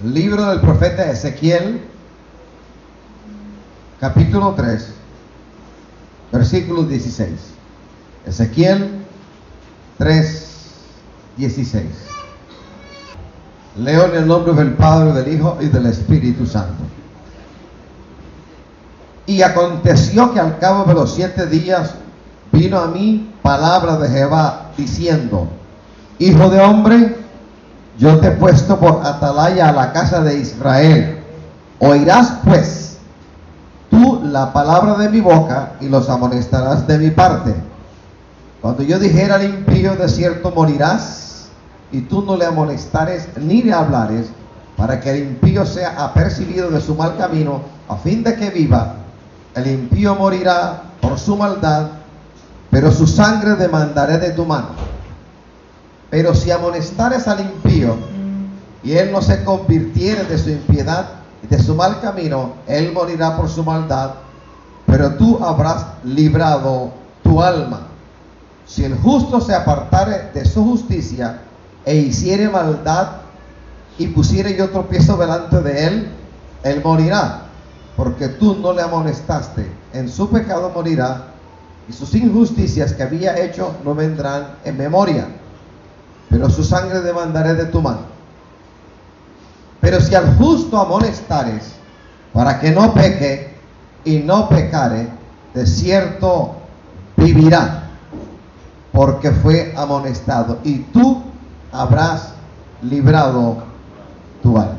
Libro del profeta Ezequiel, capítulo 3, versículo 16. Ezequiel 3, 16. Leo en el nombre del Padre, del Hijo y del Espíritu Santo. Y aconteció que al cabo de los 7 días vino a mí palabra de Jehová diciendo: Hijo de hombre, yo te he puesto por atalaya a la casa de Israel. Oirás pues tú la palabra de mi boca y los amonestarás de mi parte. Cuando yo dijera al impío, de cierto morirás, y tú no le amonestares ni le hablares, para que el impío sea apercibido de su mal camino, a fin de que viva. El impío morirá por su maldad, pero su sangre demandaré de tu mano. Pero si amonestares al impío, y él no se convirtiere de su impiedad y de su mal camino, él morirá por su maldad, pero tú habrás librado tu alma. Si el justo se apartare de su justicia, e hiciere maldad, y pusiere yo tropiezo delante de él, él morirá, porque tú no le amonestaste. En su pecado morirá, y sus injusticias que había hecho no vendrán en memoria, pero su sangre demandaré de tu mano. Pero si al justo amonestares, para que no peque, y no pecare, de cierto vivirá, porque fue amonestado, y tú habrás librado tu alma.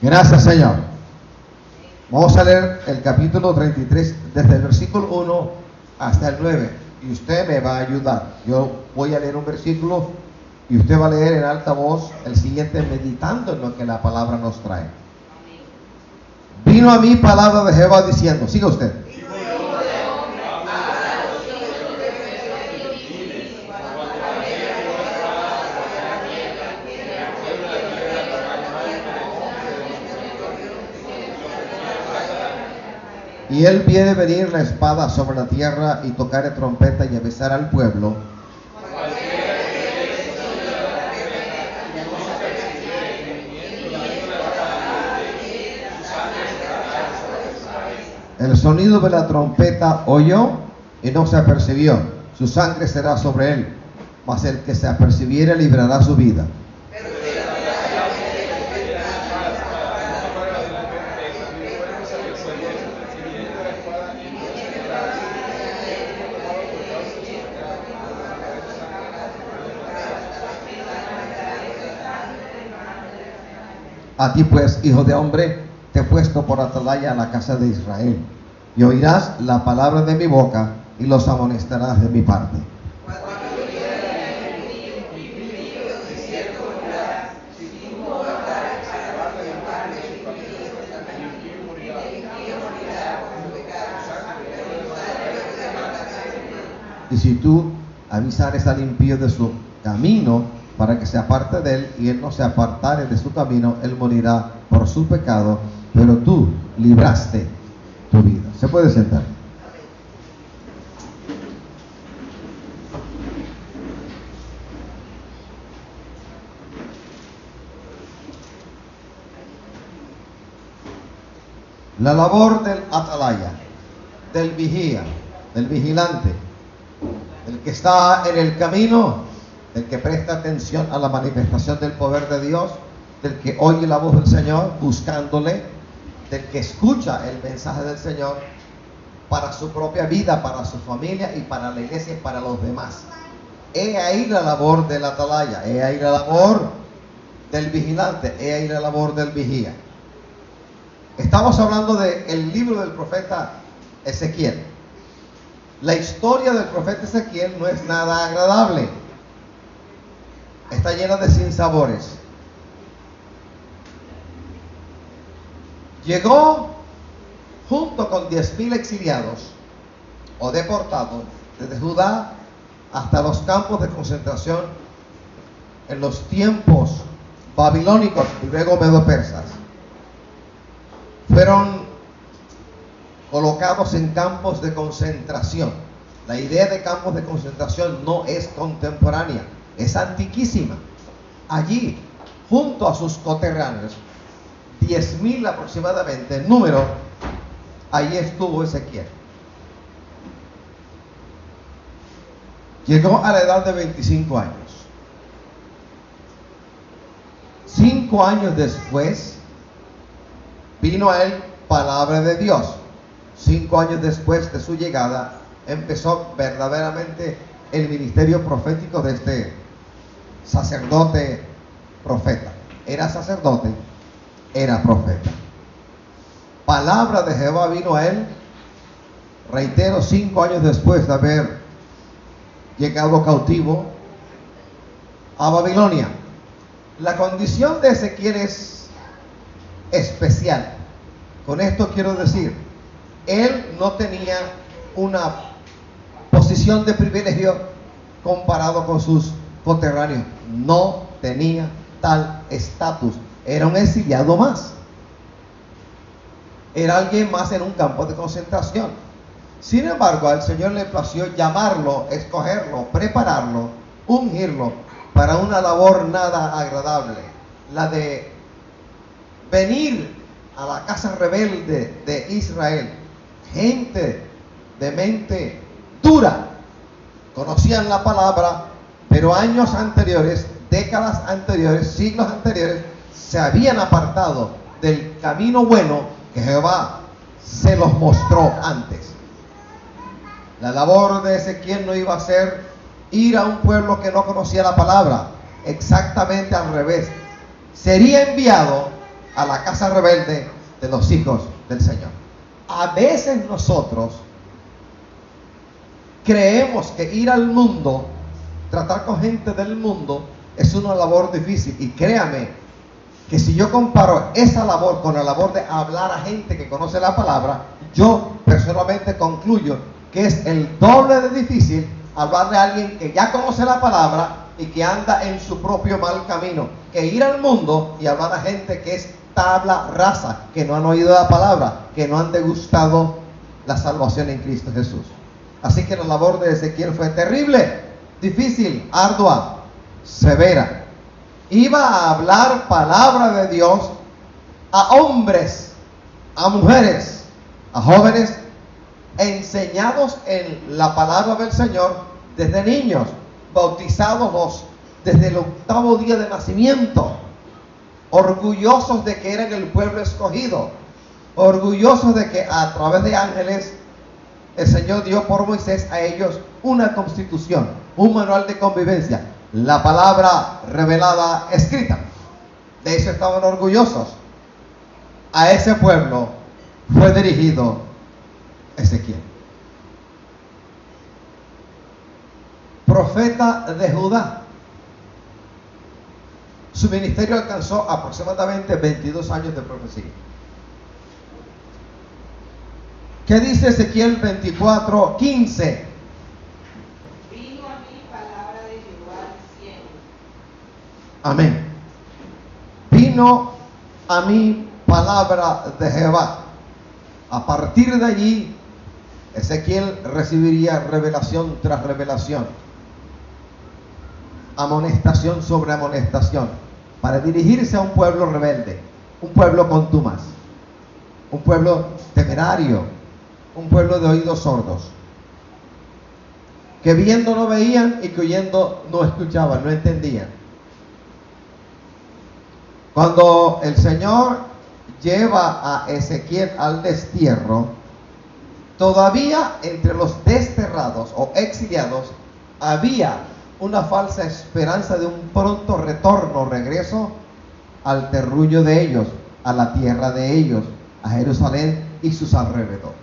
Gracias, Señor. Vamos a leer el capítulo 33 desde el versículo 1 hasta el 9, y usted me va a ayudar. Yo voy a leer un versículo y usted va a leer en alta voz el siguiente, meditando en lo que la palabra nos trae. Vino a mí palabra de Jehová diciendo, siga usted. Y él viene venir la espada sobre la tierra, y tocar trompeta y avisar al pueblo. El sonido de la trompeta oyó y no se apercibió. Su sangre será sobre él, mas el que se apercibiere librará su vida. A ti pues, hijo de hombre, te he puesto por atalaya a la casa de Israel, y oirás la palabra de mi boca, y los amonestarás de mi parte. Y si tú avisares al impío de su camino, para que se aparte de él, y él no se apartare de su camino, él morirá por su pecado, pero tú libraste tu vida. Se puede sentar. La labor del atalaya, del vigía, del vigilante, del que está en el camino, del que presta atención a la manifestación del poder de Dios, del que oye la voz del Señor buscándole, del que escucha el mensaje del Señor para su propia vida, para su familia y para la iglesia y para los demás. He ahí la labor del atalaya, he ahí la labor del vigilante, he ahí la labor del vigía. Estamos hablando del libro del profeta Ezequiel. La historia del profeta Ezequiel no es nada agradable. Está llena de sinsabores. Llegó junto con 10,000 exiliados o deportados desde Judá hasta los campos de concentración en los tiempos babilónicos y luego medo-persas. Fueron colocados en campos de concentración. La idea de campos de concentración no es contemporánea, es antiquísima. Allí junto a sus coterráneos, 10,000 aproximadamente en número, ahí estuvo Ezequiel. Llegó a la edad de 25 años. 5 años después, vino a él palabra de Dios. 5 años después de su llegada, empezó verdaderamente el ministerio profético de este sacerdote profeta. Era sacerdote, era profeta. Palabra de Jehová vino a él, reitero, 5 años después de haber llegado cautivo a Babilonia. La condición de Ezequiel es especial. Con esto quiero decir, él no tenía una posición de privilegio comparado con sus coterráneos. No tenía tal estatus. Era un exiliado más. Era alguien más en un campo de concentración. Sin embargo, al Señor le plació llamarlo, escogerlo, prepararlo, ungirlo para una labor nada agradable, la de venir a la casa rebelde de Israel, gente de mente dura, conocían la palabra, pero años anteriores, décadas anteriores, siglos anteriores, se habían apartado del camino bueno que Jehová se los mostró antes. La labor de Ezequiel no iba a ser ir a un pueblo que no conocía la palabra, exactamente al revés. Sería enviado a la casa rebelde de los hijos del Señor. A veces nosotros creemos que ir al mundo, tratar con gente del mundo, es una labor difícil. Y créame que si yo comparo esa labor con la labor de hablar a gente que conoce la palabra, yo personalmente concluyo que es el doble de difícil hablarle a alguien que ya conoce la palabra y que anda en su propio mal camino, que ir al mundo y hablar a gente que es tabla rasa, que no han oído la palabra, que no han degustado la salvación en Cristo Jesús. Así que la labor de Ezequiel fue terrible, difícil, ardua, severa. Iba a hablar palabra de Dios a hombres, a mujeres, a jóvenes, enseñados en la palabra del Señor desde niños, bautizados desde el 8º día de nacimiento, orgullosos de que eran el pueblo escogido, orgullosos de que a través de ángeles el Señor dio por Moisés a ellos una constitución, un manual de convivencia, la palabra revelada escrita. De eso estaban orgullosos. A ese pueblo fue dirigido Ezequiel. Profeta de Judá. Su ministerio alcanzó aproximadamente 22 años de profecía. ¿Qué dice Ezequiel 24:15? Vino a mí palabra de Jehová diciendo. Amén. Vino a mí palabra de Jehová. A partir de allí, Ezequiel recibiría revelación tras revelación, amonestación sobre amonestación, para dirigirse a un pueblo rebelde, un pueblo contumaz, un pueblo temerario, un pueblo de oídos sordos, que viendo no veían y que oyendo no escuchaban, no entendían. Cuando el Señor lleva a Ezequiel al destierro, todavía entre los desterrados o exiliados había una falsa esperanza de un pronto retorno, regreso al terruño de ellos, a la tierra de ellos, a Jerusalén y sus alrededores.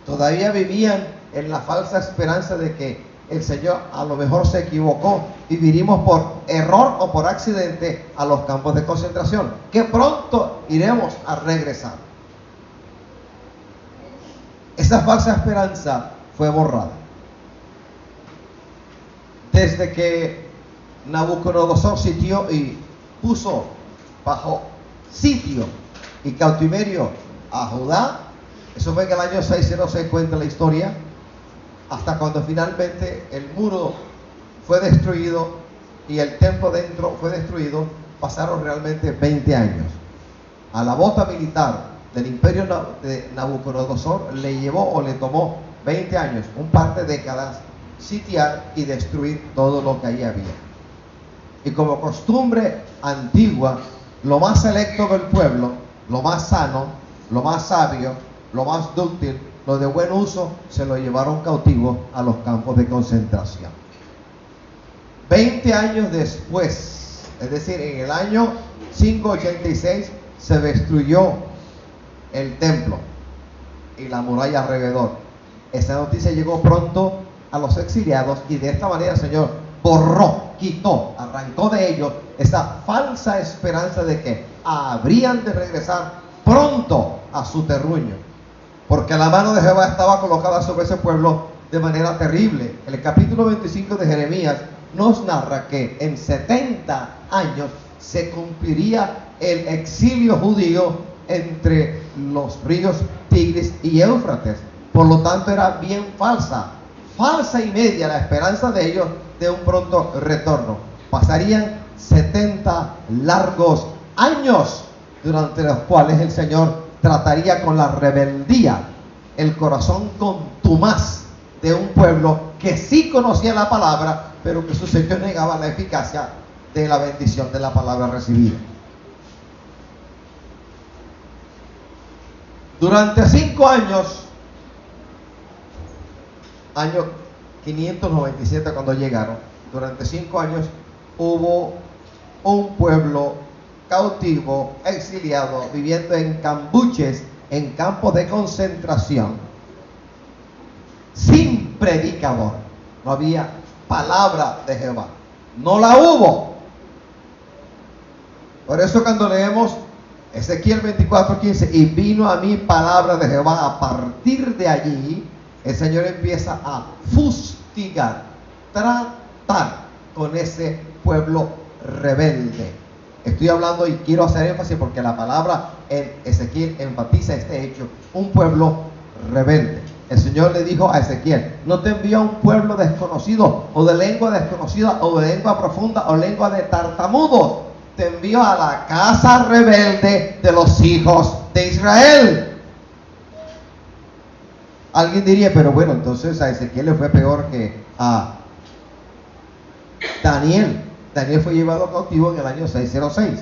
Todavía vivían en la falsa esperanza de que el Señor a lo mejor se equivocó y vinimos por error o por accidente a los campos de concentración, que pronto iremos a regresar. Esa falsa esperanza fue borrada. Desde que Nabucodonosor sitió y puso bajo sitio y cautiverio a Judá, eso fue en el año 606, cuenta la historia, hasta cuando finalmente el muro fue destruido y el templo dentro fue destruido, pasaron realmente 20 años. A la bota militar del imperio de Nabucodonosor le llevó o le tomó 20 años, un par de décadas, sitiar y destruir todo lo que ahí había. Y como costumbre antigua, lo más selecto del pueblo, lo más sano, lo más sabio, lo más dúctil, lo de buen uso, se lo llevaron cautivo a los campos de concentración. 20 años después, es decir, en el año 586, se destruyó el templo y la muralla alrededor. Esa noticia llegó pronto a los exiliados y de esta manera el Señor borró, quitó, arrancó de ellos esa falsa esperanza de que habrían de regresar pronto a su terruño, porque la mano de Jehová estaba colocada sobre ese pueblo de manera terrible. El capítulo 25 de Jeremías nos narra que en 70 años se cumpliría el exilio judío entre los ríos Tigris y Éufrates. Por lo tanto, era bien falsa y media la esperanza de ellos de un pronto retorno. Pasarían 70 largos años durante los cuales el Señor trataría con la rebeldía, el corazón contumaz de un pueblo que sí conocía la palabra, pero que sus hechos negaban la eficacia de la bendición de la palabra recibida. Durante 5 años, año 597 cuando llegaron, durante 5 años hubo un pueblo cautivo, exiliado, viviendo en cambuches, en campos de concentración, sin predicador. No había palabra de Jehová, no la hubo. Por eso cuando leemos Ezequiel 24:15, y vino a mí palabra de Jehová, a partir de allí el Señor empieza a fustigar, tratar con ese pueblo rebelde. Estoy hablando y quiero hacer énfasis porque la palabra en Ezequiel enfatiza este hecho, un pueblo rebelde. El Señor le dijo a Ezequiel: no te envío a un pueblo desconocido, o de lengua desconocida, o de lengua profunda, o lengua de tartamudos. Te envío a la casa rebelde de los hijos de Israel. Alguien diría, pero bueno, entonces a Ezequiel le fue peor que a Daniel. Daniel fue llevado cautivo en el año 606.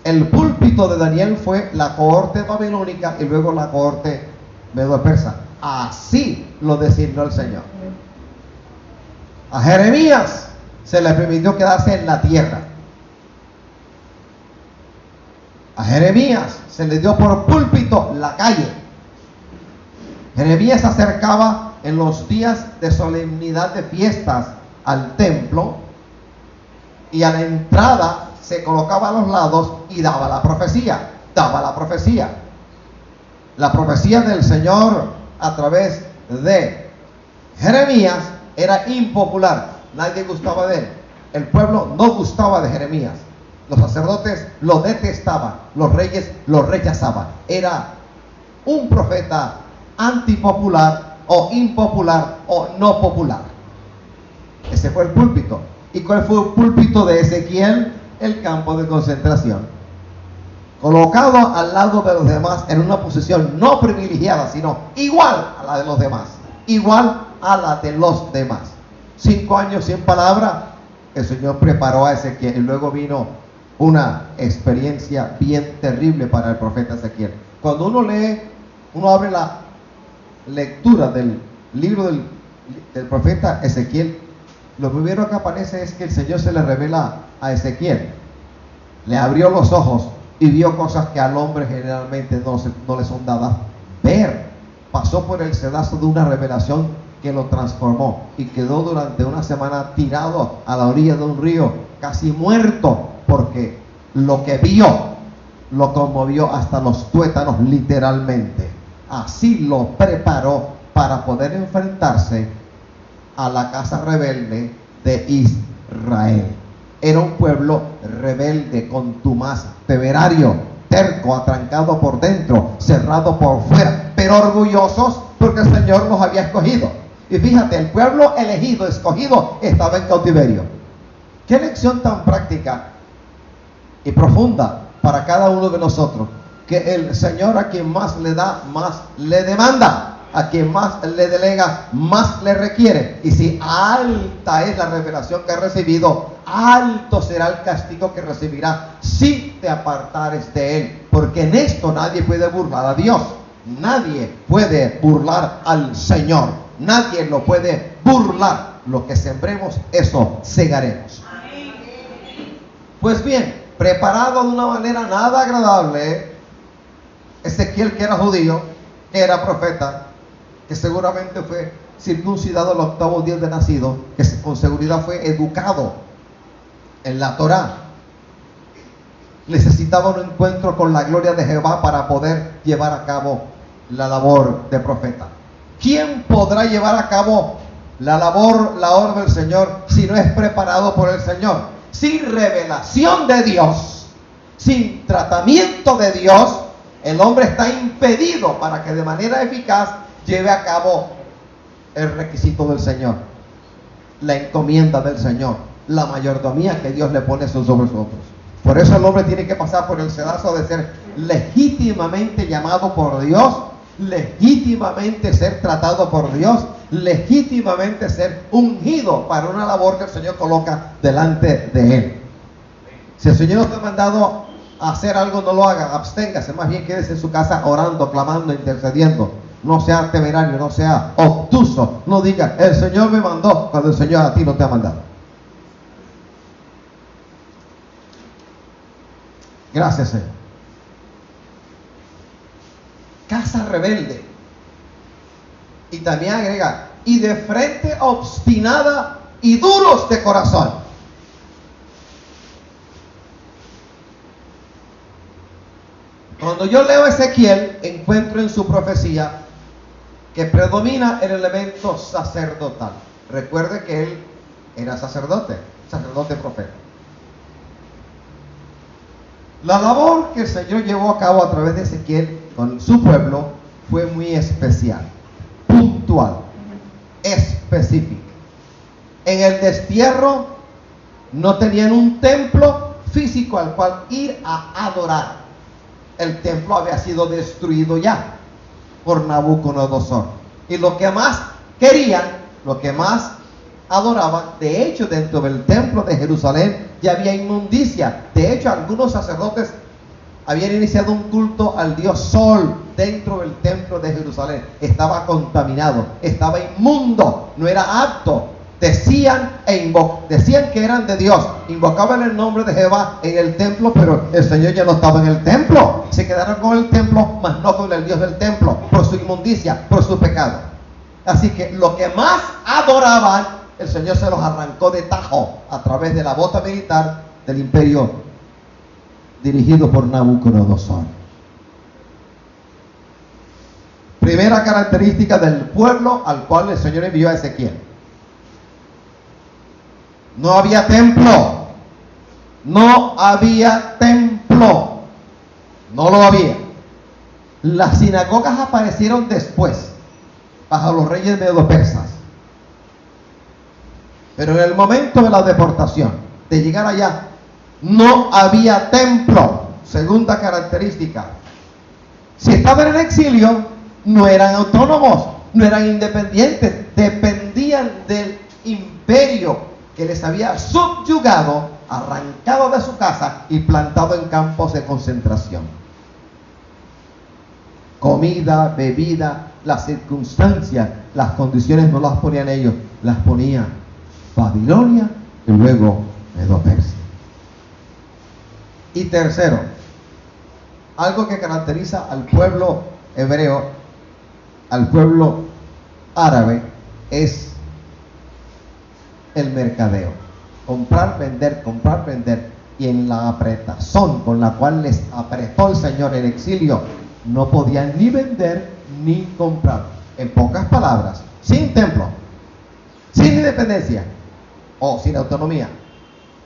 El púlpito de Daniel fue la cohorte babilónica y luego la cohorte medo-persa. Así lo designó el Señor. A Jeremías se le permitió quedarse en la tierra. A Jeremías se le dio por púlpito la calle. Jeremías se acercaba en los días de solemnidad de fiestas al templo y a la entrada se colocaba a los lados y daba la profecía. La profecía del Señor a través de Jeremías era impopular. Nadie gustaba de él. El pueblo no gustaba de Jeremías. Los sacerdotes lo detestaban. Los reyes lo rechazaban. Era un profeta antipopular o impopular o no popular. Ese fue el púlpito. ¿Y cuál fue el púlpito de Ezequiel? El campo de concentración. Colocado al lado de los demás en una posición no privilegiada, sino igual a la de los demás. Igual a la de los demás. 5 años sin palabra, el Señor preparó a Ezequiel y luego vino una experiencia bien terrible para el profeta Ezequiel. Cuando uno abre la lectura del libro del profeta Ezequiel, lo primero que aparece es que el Señor se le revela a Ezequiel. Le abrió los ojos y vio cosas que al hombre generalmente no le son dadas ver. Pasó por el sedazo de una revelación que lo transformó y quedó durante una semana tirado a la orilla de un río, casi muerto, porque lo que vio lo conmovió hasta los tuétanos literalmente. Así lo preparó para poder enfrentarse a la casa rebelde de Israel. Era un pueblo rebelde, contumaz, temerario, terco, atrancado por dentro, cerrado por fuera, pero orgullosos porque el Señor los había escogido. Y fíjate, el pueblo elegido, escogido, estaba en cautiverio. Qué lección tan práctica y profunda para cada uno de nosotros, que el Señor a quien más le da, más le demanda, a quien más le delega, más le requiere. Y si alta es la revelación que ha recibido, alto será el castigo que recibirá si te apartares de él, porque en esto nadie puede burlar a Dios, nadie puede burlar al Señor, nadie lo puede burlar. Lo que sembremos, eso segaremos. Pues bien, preparado de una manera nada agradable, Ezequiel, que era judío, que era profeta, que seguramente fue circuncidado el 8º día de nacido, que con seguridad fue educado en la Torá, necesitaba un encuentro con la gloria de Jehová para poder llevar a cabo la labor de profeta. ¿Quién podrá llevar a cabo la obra del Señor si no es preparado por el Señor? Sin revelación de Dios, sin tratamiento de Dios, el hombre está impedido para que de manera eficaz lleve a cabo el requisito del Señor, la encomienda del Señor, la mayordomía que Dios le pone sobre nosotros. Por eso el hombre tiene que pasar por el sedazo de ser legítimamente llamado por Dios, legítimamente ser tratado por Dios, legítimamente ser ungido para una labor que el Señor coloca delante de él. Si el Señor no te ha mandado a hacer algo, no lo haga, absténgase, más bien quédese en su casa orando, clamando, intercediendo. No sea temerario, no sea obtuso, no diga el Señor me mandó cuando el Señor a ti no te ha mandado. Gracias, Señor. Casa rebelde. Y también agrega, y de frente obstinada y duros de corazón. Cuando yo leo Ezequiel, encuentro en su profecía que predomina el elemento sacerdotal. Recuerde que él era sacerdote profeta. La labor que el Señor llevó a cabo a través de Ezequiel con su pueblo fue muy especial, puntual, específica. En el destierro no tenían un templo físico al cual ir a adorar. El templo había sido destruido ya por Nabucodonosor. Y lo que más querían, lo que más adoraban, de hecho dentro del templo de Jerusalén ya había inmundicia. De hecho algunos sacerdotes habían iniciado un culto al dios Sol dentro del templo de Jerusalén. Estaba contaminado, estaba inmundo, no era apto. Decían que eran de Dios, invocaban el nombre de Jehová en el templo, pero el Señor ya no estaba en el templo. Se quedaron con el templo, mas no con el Dios del templo, por su inmundicia, por su pecado. Así que lo que más adoraban, el Señor se los arrancó de tajo a través de la bota militar del imperio dirigido por Nabucodonosor. Primera característica del pueblo al cual el Señor envió a Ezequiel. No había templo. No había templo. No lo había. Las sinagogas aparecieron después, bajo los reyes medo-persas. Pero en el momento de la deportación, de llegar allá, no había templo. Segunda característica. Si estaban en exilio, no eran autónomos, no eran independientes, dependían del imperio que les había subyugado, arrancado de su casa y plantado en campos de concentración. Comida, bebida, las circunstancias, las condiciones no las ponían ellos, las ponía Babilonia y luego Medo-Persia. Y tercero, algo que caracteriza al pueblo hebreo, al pueblo árabe, es el mercadeo. Comprar, vender, y en la apretazón con la cual les apretó el Señor el exilio, no podían ni vender ni comprar. En pocas palabras, sin templo, sin independencia o sin autonomía.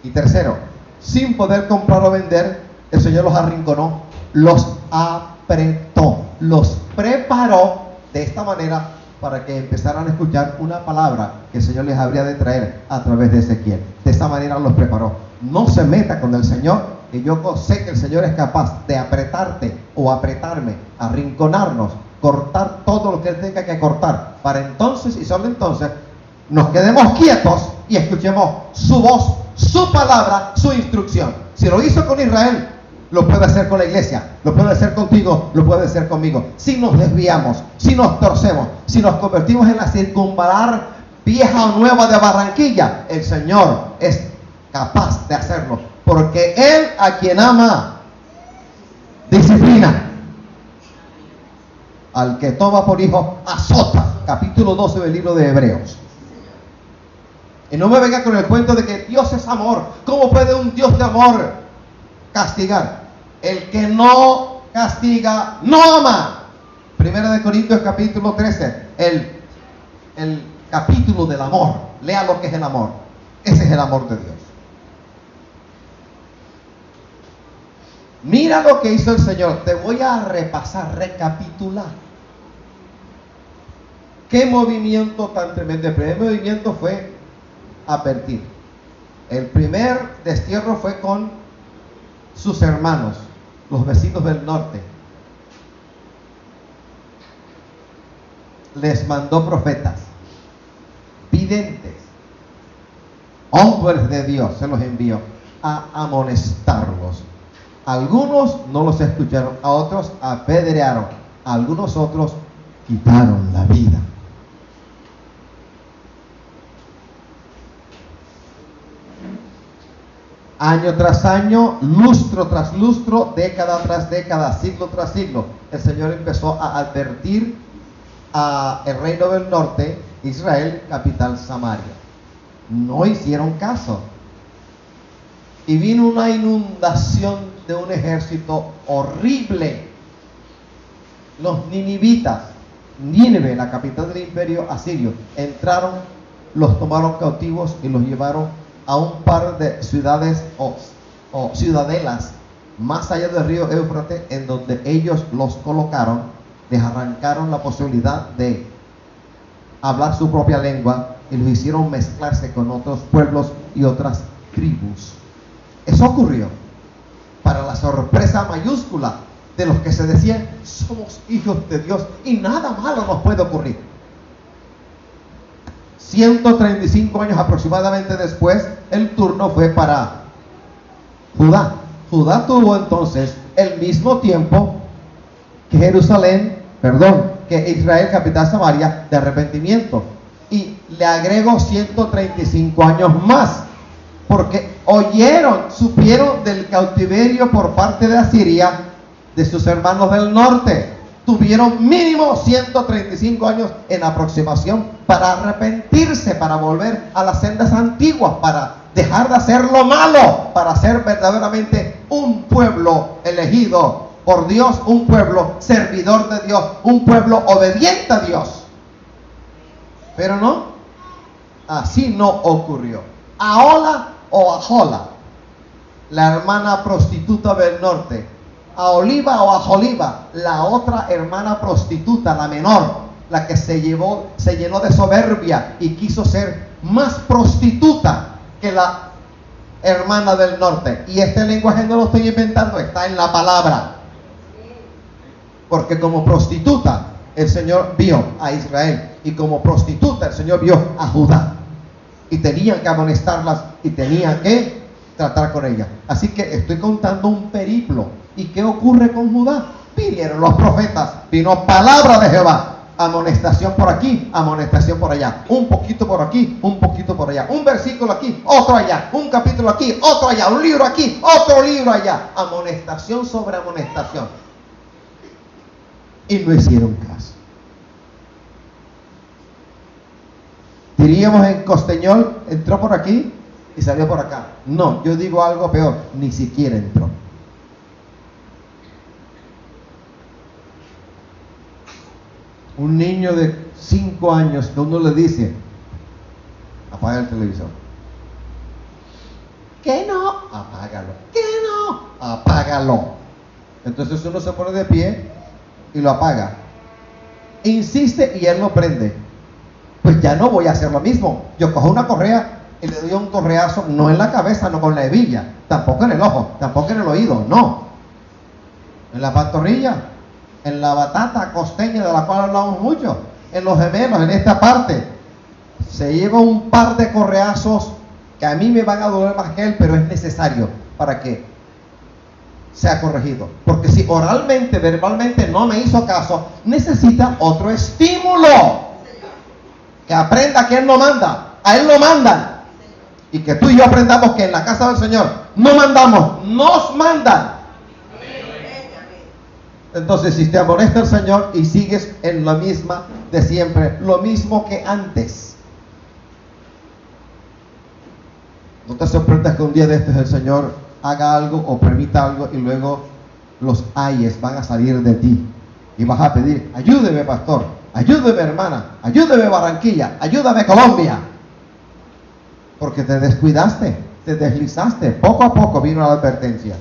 Y tercero, sin poder comprar o vender, el Señor los arrinconó, los apretó, los preparó de esta manera para que empezaran a escuchar una palabra que el Señor les habría de traer a través de Ezequiel. De esta manera los preparó. No se meta con el Señor, que yo sé que el Señor es capaz de apretarte o apretarme, arrinconarnos, cortar todo lo que Él tenga que cortar, para entonces y solo entonces nos quedemos quietos y escuchemos su voz, su palabra, su instrucción. Si lo hizo con Israel, lo puede hacer con la iglesia, lo puede hacer contigo, lo puede hacer conmigo. Si nos desviamos, si nos torcemos, si nos convertimos en la circunvalar vieja o nueva de Barranquilla, el Señor es capaz de hacerlo, porque Él a quien ama disciplina, al que toma por hijo azota. Capítulo 12 del libro de Hebreos. Y no me venga con el cuento de que Dios es amor. ¿Cómo puede un Dios de amor castigar? El que no castiga no ama. Primera de Corintios capítulo 13, el capítulo del amor. Lea lo que es el amor. Ese es el amor de Dios. Mira lo que hizo el Señor. Te voy a repasar, recapitular. ¿Qué movimiento tan tremendo? El primer movimiento fue advertir. El primer destierro fue con sus hermanos, los vecinos del norte. Les mandó profetas, videntes, hombres de Dios, se los envió a amonestarlos. Algunos no los escucharon, a otros apedrearon, a algunos otros quitaron la vida. Año tras año, lustro tras lustro, década tras década, siglo tras siglo, el Señor empezó a advertir a el reino del norte, Israel, capital Samaria. No hicieron caso. Y vino una inundación de un ejército horrible. Los ninivitas, Nínive, la capital del imperio asirio, entraron, los tomaron cautivos y los llevaron a un par de ciudades o ciudadelas más allá del río Éufrates, en donde ellos los colocaron, les arrancaron la posibilidad de hablar su propia lengua y los hicieron mezclarse con otros pueblos y otras tribus. Eso ocurrió para la sorpresa mayúscula de los que se decían somos hijos de Dios y nada malo nos puede ocurrir. 135 años aproximadamente después, el turno fue para Judá. Judá tuvo entonces el mismo tiempo que que Israel, capital Samaria, de arrepentimiento. Y le agrego 135 años más, porque supieron del cautiverio por parte de Asiria, de sus hermanos del norte. Tuvieron mínimo 135 años en aproximación para arrepentirse, para volver a las sendas antiguas, para dejar de hacer lo malo, para ser verdaderamente un pueblo elegido por Dios, un pueblo servidor de Dios, un pueblo obediente a Dios. Pero no, así no ocurrió. Ahola o Ahola, la hermana prostituta del norte, Aholiba o Aholiba, la otra hermana prostituta, la menor, la que se llenó de soberbia y quiso ser más prostituta que la hermana del norte. Y este lenguaje no lo estoy inventando, está en la palabra. Porque como prostituta el Señor vio a Israel, y como prostituta el Señor vio a Judá, y tenían que amonestarlas y tenían que tratar con ellas. Así que estoy contando un periplo. ¿Y qué ocurre con Judá? Vinieron los profetas, vino palabra de Jehová, amonestación por aquí, amonestación por allá, un poquito por aquí, un poquito por allá, un versículo aquí, otro allá, un capítulo aquí, otro allá, un libro aquí, otro libro allá, amonestación sobre amonestación. Y no hicieron caso. Diríamos en costeñol, entró por aquí y salió por acá. No, yo digo algo peor, ni siquiera entró. Un niño de 5 años que uno le dice, apaga el televisor. ¿Qué no? Apágalo. ¿Qué no? Apágalo. Entonces uno se pone de pie y lo apaga. insiste y él no prende. Pues ya no voy a hacer lo mismo. Yo cojo una correa y le doy un correazo, no en la cabeza, no con la hebilla, tampoco en el ojo, tampoco en el oído, no. En la pantorrilla, en la batata costeña de la cual hablamos mucho, en los gemelos, en esta parte. Se lleva un par de correazos que a mí me van a doler más que él, pero es necesario para que sea corregido. Porque si oralmente, verbalmente no me hizo caso, necesita otro estímulo. Que aprenda que él no manda, a él lo mandan. Y que tú y yo aprendamos que en la casa del Señor no mandamos, nos mandan. Entonces, si te amonesta el Señor y sigues en la misma de siempre, lo mismo que antes, no te sorprendas que un día de estos el Señor haga algo o permita algo y luego los ayes van a salir de ti y vas a pedir: ayúdeme, pastor, ayúdeme, hermana, ayúdeme, Barranquilla, ayúdame, Colombia, porque te descuidaste, te deslizaste. Poco a poco vino la advertencia,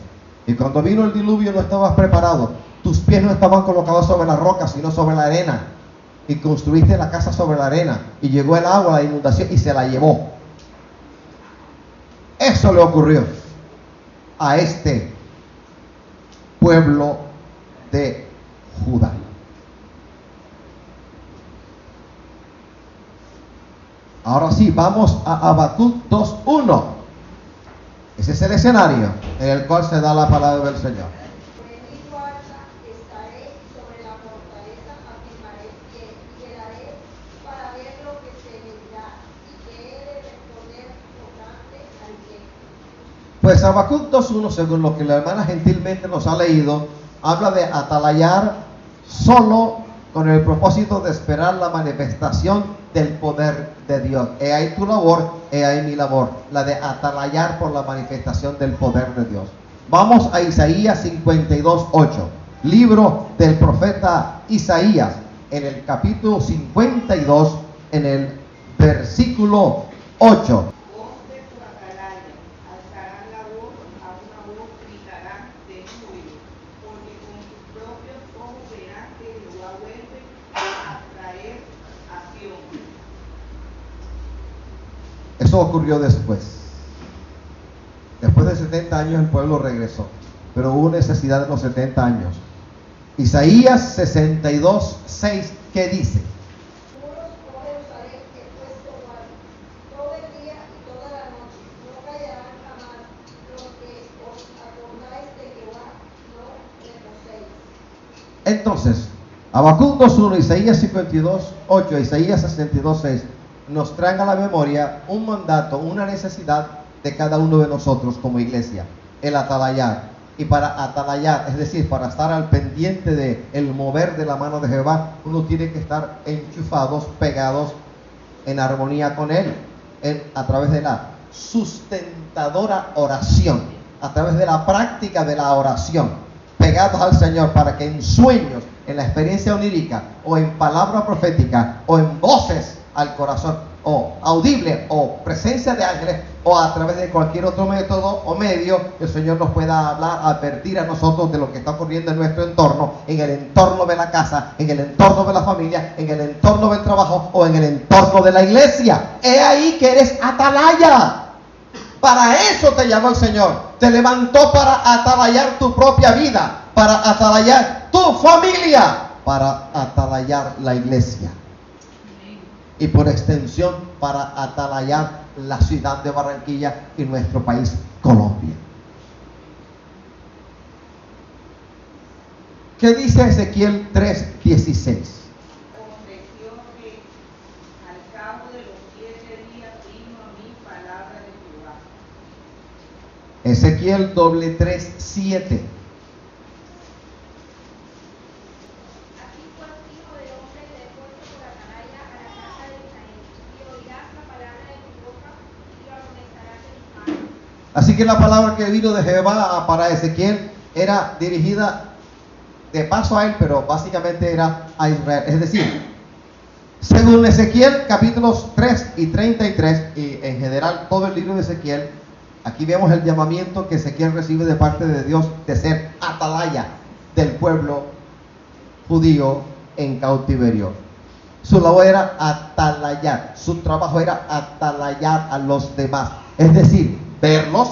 y cuando vino el diluvio no estabas preparado. Tus pies no estaban colocados sobre la roca, sino sobre la arena, y construiste la casa sobre la arena, y llegó el agua, la inundación, y se la llevó. Eso le ocurrió a este pueblo de Judá. Ahora sí, vamos a Habacuc 2:1. Ese es el escenario en el cual se da la palabra del Señor. Sobre mi guarda estaré, sobre la fortaleza afirmaré pie, y velaré para ver lo que se me dirá, y que he de responder tocante al bien. Pues Habacuc 2:1, según lo que la hermana gentilmente nos ha leído, habla de atalayar solo con el propósito de esperar la manifestación del poder de Dios. He ahí tu labor, he ahí mi labor, la de atalayar por la manifestación del poder de Dios. Vamos a Isaías 52:8, libro del profeta Isaías, en el capítulo 52, en el versículo 8. Voz de tu atalaya, alzarán la voz, a una voz gritarán de júbilo, porque con sus propios ojos verán que Jehová vuelve a traer a Sion. Eso ocurrió después. Después de 70 años el pueblo regresó, pero hubo necesidad de los 70 años. Isaías 62:6, ¿qué dice? Muros, oh Jerusalén, he puesto guardia, todo el día y toda la noche, no callarán jamás, los que os acordáis de Jehová, no reposéis. Entonces, Habacuc 2:1, Isaías 52:8, Isaías 62:6 nos traen a la memoria un mandato, una necesidad de cada uno de nosotros como iglesia: el atalayar. Y para atalayar, es decir, para estar al pendiente de el mover de la mano de Jehová, uno tiene que estar enchufados, pegados en armonía con él, a través de la sustentadora oración, a través de la práctica de la oración, pegados al Señor, para que en sueños, en la experiencia onírica, o en palabra profética, o en voces al corazón, o audible, o presencia de ángeles, o a través de cualquier otro método o medio, el Señor nos pueda hablar, advertir a nosotros de lo que está ocurriendo en nuestro entorno, en el entorno de la casa, en el entorno de la familia, en el entorno del trabajo, o en el entorno de la iglesia. He ahí que eres atalaya. Para eso te llamó el Señor. Te levantó para atalayar tu propia vida, para atalayar tu familia, para atalayar la iglesia, y por extensión para atalayar la ciudad de Barranquilla y nuestro país, Colombia. ¿Qué dice Ezequiel 3:16? Aconteció que al cabo de los 7 días vino a mí palabra de Jehová. Ezequiel 3:7. Así pues, hijo del hombre, te he puesto por atalaya a la casa de Israel, y oirás la palabra de mi boca, y lo amonestarás de mis manos. Así que la palabra que vino de Jehová para Ezequiel era dirigida de paso a él, pero básicamente era a Israel. Es decir, según Ezequiel capítulos 3 y 33, y en general todo el libro de Ezequiel, aquí vemos el llamamiento que Ezequiel recibe de parte de Dios de ser atalaya del pueblo judío en cautiverio. Su labor era atalayar, su trabajo era atalayar a los demás, es decir, verlos,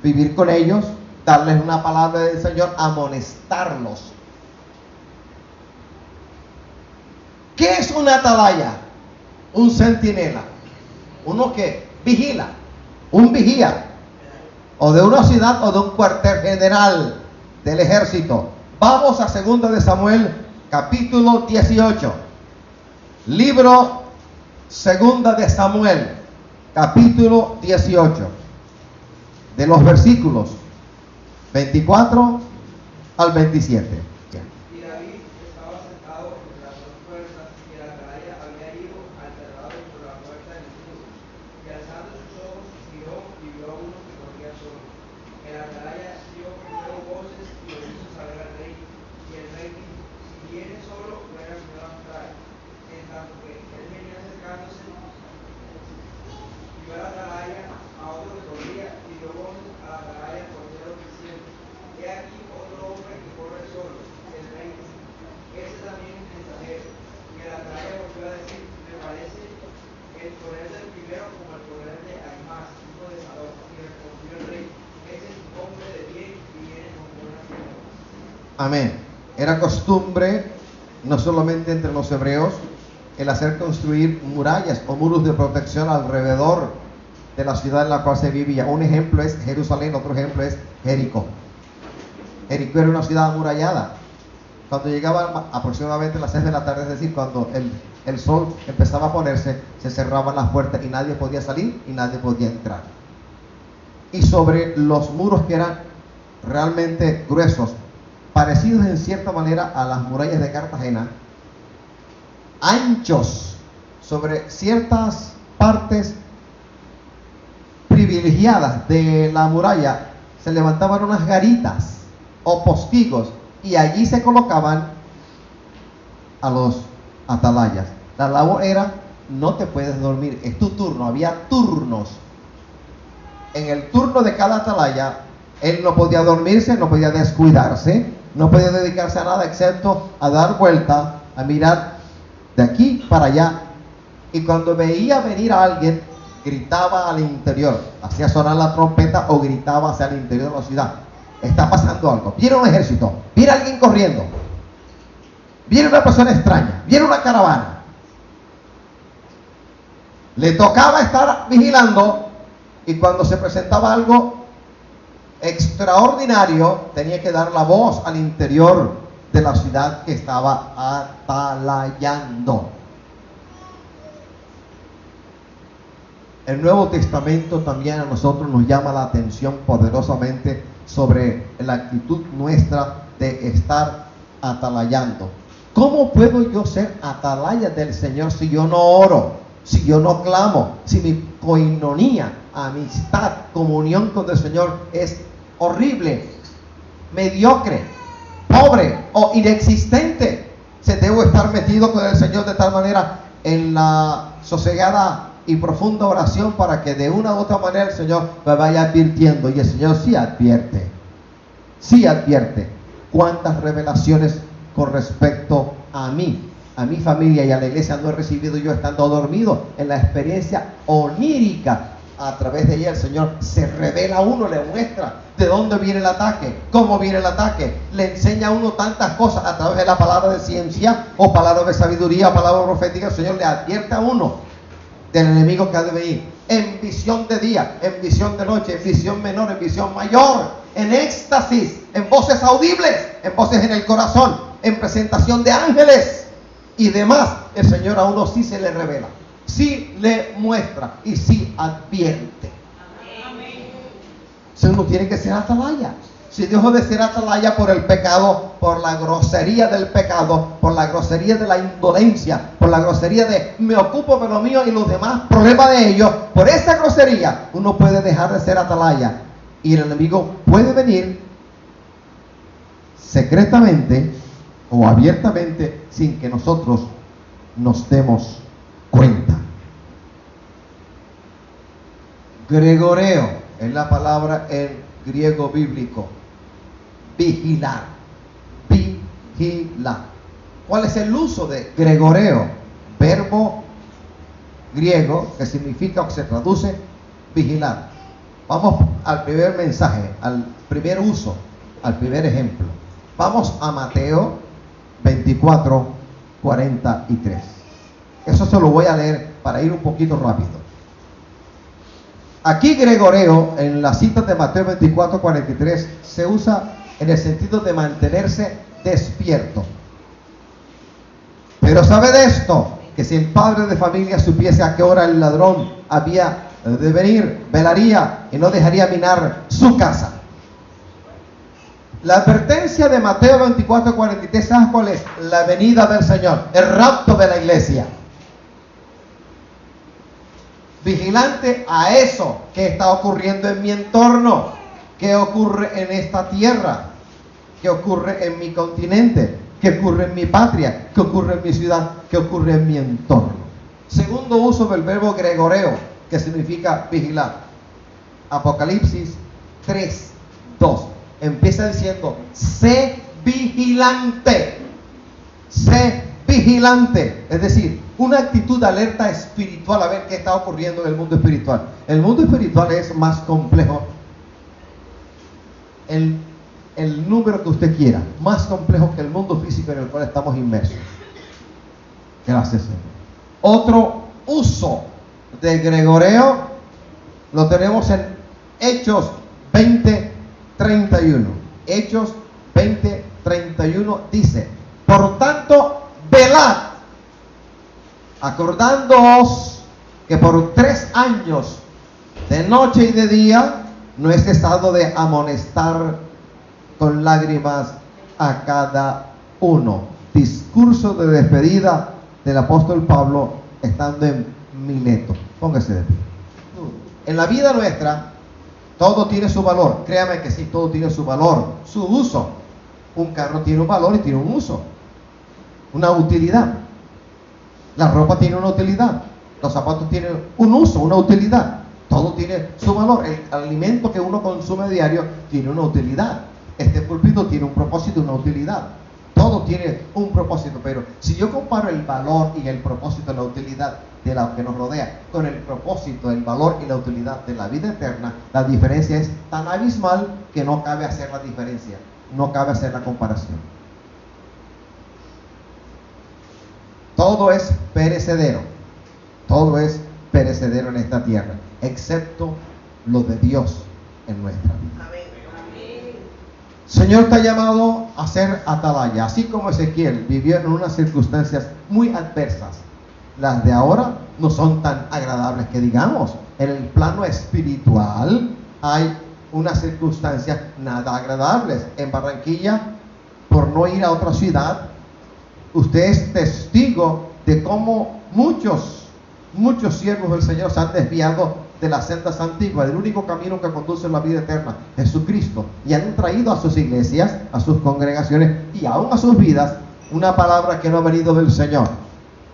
vivir con ellos, darles una palabra del Señor, amonestarlos. ¿Qué es una atalaya? Un centinela, uno que vigila, un vigía, o de una ciudad o de un cuartel general del ejército. Vamos a 2 de Samuel, capítulo 18. Libro 2 de Samuel, capítulo 18, de los versículos 24 al 27. Y David estaba sentado entre las dos puertas, y el atalaya había ido al terrado por la puerta del muro. Y alzando sus ojos, miró y vio a uno que corría solo. El atalaya dio primero voces y lo hizo saber al rey. Y el rey dijo: si viene solo, buena señora trae. En tanto que él venía acercándose, vio al atalaya a otro que corría, y dio voces al atalaya portero diciendo: he aquí otro hombre que corre solo. El rey dijo: ese también es mensajero. Y el atalaya volvió a decir: me parece el poder del primero como el poder de Ahimaaz, hijo de Sadoc. Y respondió el rey: ese es un hombre de bien y viene con buenas nuevas. Amén. Era costumbre, no solamente entre los hebreos, el hacer construir murallas o muros de protección alrededor de la ciudad en la cual se vivía. Un ejemplo es Jerusalén, otro ejemplo es Jericó. Jericó era una ciudad amurallada. Cuando llegaba aproximadamente a las 6 de la tarde, es decir, cuando el sol empezaba a ponerse, se cerraban las puertas y nadie podía salir y nadie podía entrar. Y sobre los muros que eran realmente gruesos, parecidos en cierta manera a las murallas de Cartagena, anchos, sobre ciertas partes privilegiadas de la muralla, se levantaban unas garitas o postigos y allí se colocaban a los atalayas. La labor era: no te puedes dormir, es tu turno. Había turnos. En el turno de cada atalaya, él no podía dormirse, no podía descuidarse, no podía dedicarse a nada excepto a dar vuelta, a mirar de aquí para allá. Y cuando veía venir a alguien, gritaba al interior, hacía sonar la trompeta o gritaba hacia el interior de la ciudad: está pasando algo, viene un ejército, viene alguien corriendo, viene una persona extraña, viene una caravana. Le tocaba estar vigilando, y cuando se presentaba algo extraordinario, tenía que dar la voz al interior de la ciudad que estaba atalayando. El Nuevo Testamento también a nosotros nos llama la atención poderosamente sobre la actitud nuestra de estar atalayando. ¿Cómo puedo yo ser atalaya del Señor si yo no oro, si yo no clamo, si mi coinonía, amistad, comunión con el Señor es horrible, mediocre, pobre o inexistente? Se debo estar metido con el Señor de tal manera en la sosegada y profunda oración para que de una u otra manera el Señor me vaya advirtiendo. Y el Señor sí advierte cuántas revelaciones con respecto a mí, a mi familia y a la iglesia no he recibido yo estando dormido. En la experiencia onírica, a través de ella el Señor se revela a uno, le muestra de dónde viene el ataque, cómo viene el ataque, le enseña a uno tantas cosas a través de la palabra de ciencia o palabra de sabiduría, palabra profética. El Señor le advierte a uno del enemigo que ha de venir, en visión de día, en visión de noche, en visión menor, en visión mayor, en éxtasis, en voces audibles, en voces en el corazón, en presentación de ángeles y demás. El Señor a uno sí se le revela, sí le muestra y sí advierte. Amén. Si uno tiene que ser atalaya. Si dejó de ser atalaya por el pecado, por la grosería del pecado, por la grosería de la indolencia, por la grosería de me ocupo de lo mío y los demás problema de ellos, por esa grosería uno puede dejar de ser atalaya y el enemigo puede venir secretamente o abiertamente sin que nosotros nos demos cuenta. Gregoreo es la palabra en griego bíblico. Vigilar, vigilar. ¿Cuál es el uso de gregoreo? Verbo griego que significa o se traduce vigilar. Vamos al primer mensaje, al primer uso, al primer ejemplo. Vamos a Mateo 24, 43. Eso se lo voy a leer para ir un poquito rápido. Aquí gregoreo, en las citas de Mateo 24, 43, se usa en el sentido de mantenerse despierto. Pero sabe de esto, que si el padre de familia supiese a qué hora el ladrón había de venir, velaría y no dejaría minar su casa. La advertencia de Mateo 24, 43, ¿sabes cuál es? La venida del Señor, el rapto de la iglesia. Vigilante a eso que está ocurriendo en mi entorno, qué ocurre en esta tierra, qué ocurre en mi continente, qué ocurre en mi patria, qué ocurre en mi ciudad, qué ocurre en mi entorno. Segundo uso del verbo gregoreo, que significa vigilar. Apocalipsis 3, 2. Empieza diciendo, sé vigilante. Sé vigilante. Es decir, una actitud de alerta espiritual a ver qué está ocurriendo en el mundo espiritual. El mundo espiritual es más complejo. El número que usted quiera, más complejo que el mundo físico en el cual estamos inmersos. Gracias, Señor. Otro uso de gregoreo lo tenemos en Hechos 20:31. Hechos 20:31 dice: por tanto, velad, acordándoos que por 3 años, de noche y de día, no he cesado de amonestar con lágrimas a cada uno. Discurso de despedida del apóstol Pablo estando en Mileto. Póngase de pie. En la vida nuestra todo tiene su valor. Créame que sí, todo tiene su valor, su uso. Un carro tiene un valor y tiene un uso, una utilidad. La ropa tiene una utilidad, los zapatos tienen un uso, una utilidad. Todo tiene su valor. El alimento que uno consume diario tiene una utilidad. Este púlpito tiene un propósito, una utilidad. Todo tiene un propósito, pero si yo comparo el valor y el propósito, la utilidad de lo que nos rodea con el propósito, el valor y la utilidad de la vida eterna, la diferencia es tan abismal que no cabe hacer la diferencia, no cabe hacer la comparación. Todo es perecedero, todo es perecedero en esta tierra, excepto lo de Dios en nuestra vida. Señor te ha llamado a ser atalaya, así como Ezequiel vivió en unas circunstancias muy adversas. Las de ahora no son tan agradables que digamos. En el plano espiritual hay unas circunstancias nada agradables. En Barranquilla, por no ir a otra ciudad, usted es testigo de cómo muchos siervos del Señor se han desviado de las sendas antiguas, del único camino que conduce a la vida eterna, Jesucristo, y han traído a sus iglesias, a sus congregaciones y aún a sus vidas una palabra que no ha venido del Señor.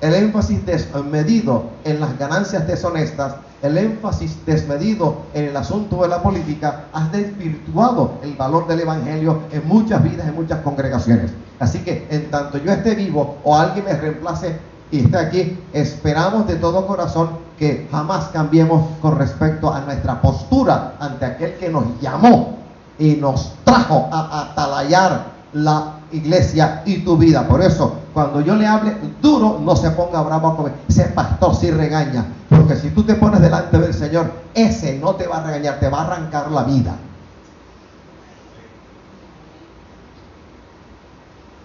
El énfasis desmedido en las ganancias deshonestas, el énfasis desmedido en el asunto de la política, ha desvirtuado el valor del evangelio en muchas vidas, en muchas congregaciones. Así que en tanto yo esté vivo o alguien me reemplace y esté aquí, esperamos de todo corazón que jamás cambiemos con respecto a nuestra postura ante aquel que nos llamó y nos trajo a atalayar la iglesia y tu vida. Por eso, cuando yo le hable duro, no se ponga bravo con ese pastor, si regaña, porque si tú te pones delante del Señor, ese no te va a regañar, te va a arrancar la vida.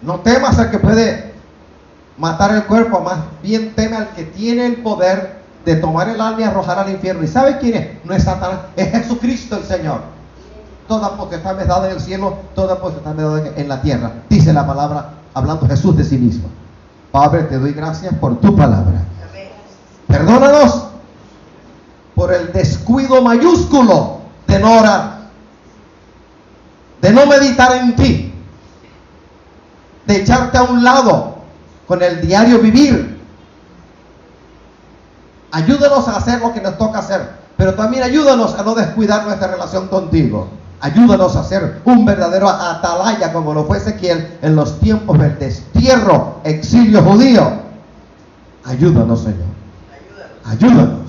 No temas al que puede matar el cuerpo, más bien teme al que tiene el poder de tomar el alma y arrojar al infierno. ¿Y sabe quién es? No es Satanás, es Jesucristo el Señor. Toda potestad me es dada en el cielo, toda potestad me es dada en la tierra. Dice la palabra, hablando Jesús de sí mismo. Padre, te doy gracias por tu palabra. Perdónanos por el descuido mayúsculo de no orar, de no meditar en ti, de echarte a un lado con el diario vivir. Ayúdanos a hacer lo que nos toca hacer, pero también ayúdanos a no descuidar nuestra relación contigo. Ayúdanos a ser un verdadero atalaya como lo fue Ezequiel en los tiempos del destierro, exilio judío. Ayúdanos, Señor. Ayúdanos.